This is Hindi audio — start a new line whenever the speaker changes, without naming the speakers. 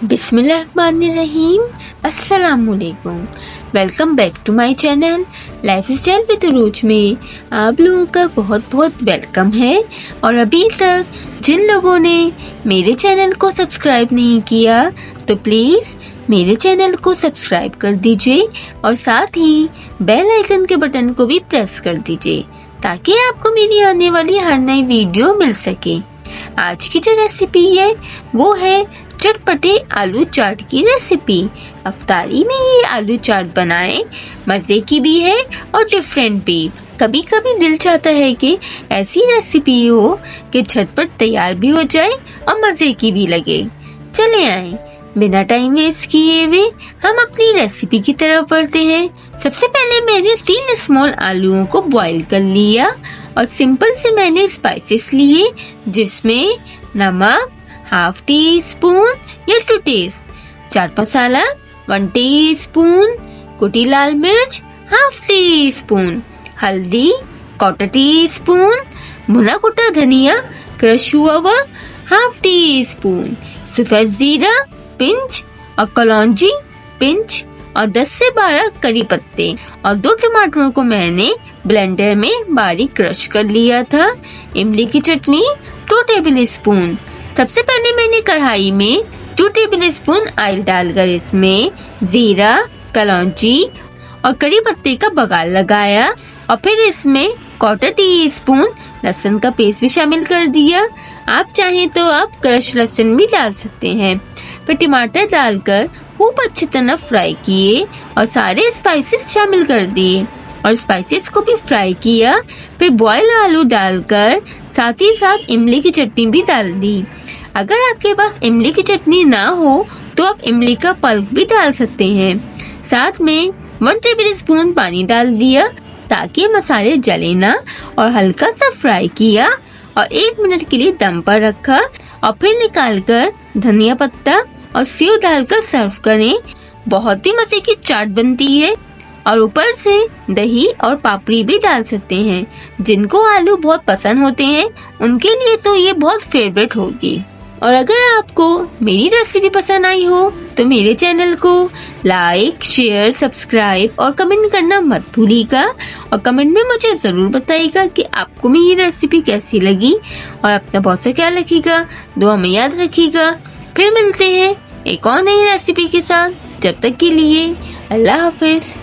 बिस्मिल्लाहिर्रहमानिर्रहीम। अस्सलामुअलैकुम। Welcome back to my channel lifestyle with Urooj में आप लोगों का बहुत बहुत वेलकम है। और अभी तक जिन लोगों ने मेरे चैनल को सब्सक्राइब नहीं किया तो प्लीज़ मेरे चैनल को सब्सक्राइब कर दीजिए और साथ ही बेल आइकन के बटन को भी प्रेस कर दीजिए ताकि आपको मेरी आने वाली हर नई वीडियो मिल सके। आज की जो रेसिपी है वो है चटपटे आलू चाट की रेसिपी। अफ्तारी में ये आलू चाट बनाएं, मज़े की भी है और डिफरेंट भी। कभी कभी दिल चाहता है कि ऐसी रेसिपी हो कि झटपट तैयार भी हो जाए और मज़े की भी लगे। चले आए बिना टाइम वेस्ट किए हुए हम अपनी रेसिपी की तरफ बढ़ते हैं। सबसे पहले मैंने 3 स्मॉल आलूओं को बॉईल कर लिया और सिंपल से मैंने स्पाइसेस लिए जिसमें नमक हाफ टी स्पून या 2 टेस्ट, चाट मसाला 1 टीस्पून, कुटी लाल मिर्च हाफ टी स्पून, हल्दी 1/4 टीस्पून, भुना कुटा धनिया क्रश हुआ हुआ हाफ टी स्पून, सफेद जीरा पिंच और कलौंजी पिंच और 10 से 12 करी पत्ते और 2 टमाटरों को मैंने ब्लेंडर में बारीक क्रश कर लिया था। इमली की चटनी 2 टेबल स्पून। सबसे पहले मैंने कढ़ाई में 2 टेबल स्पून ऑयल डालकर इसमें जीरा कलौंजी और करी पत्ते का बघार लगाया और फिर इसमें 1/4 टीस्पून लहसुन का पेस्ट भी शामिल कर दिया। आप चाहें तो आप क्रश लहसुन भी डाल सकते हैं। फिर टमाटर डालकर खूब अच्छी तरह फ्राई किए और सारे स्पाइसेस शामिल कर दिए और स्पाइसेस को भी फ्राई किया। फिर बॉयल आलू डालकर साथ ही साथ इमली की चटनी भी डाल दी। अगर आपके पास इमली की चटनी ना हो तो आप इमली का पल्प भी डाल सकते हैं। साथ में 1 टेबल स्पून पानी डाल दिया ताकि मसाले जले ना और हल्का सा फ्राई किया और 1 मिनट के लिए दम पर रखा और फिर निकालकर धनिया पत्ता और सेव डालकर सर्व करें। बहुत ही मजे की चाट बनती है और ऊपर से दही और पापड़ी भी डाल सकते हैं। जिनको आलू बहुत पसंद होते हैं उनके लिए तो ये बहुत फेवरेट होगी। और अगर आपको मेरी रेसिपी पसंद आई हो तो मेरे चैनल को लाइक शेयर सब्सक्राइब और कमेंट करना मत भूलिएगा और कमेंट में मुझे जरूर बताइएगा कि आपको मेरी रेसिपी कैसी लगी और अपना बहुत सा ख्याल रखिएगा, दुआ में याद रखिएगा। फिर मिलते हैं एक और नई रेसिपी के साथ। जब तक के लिए अल्लाह हाफिज।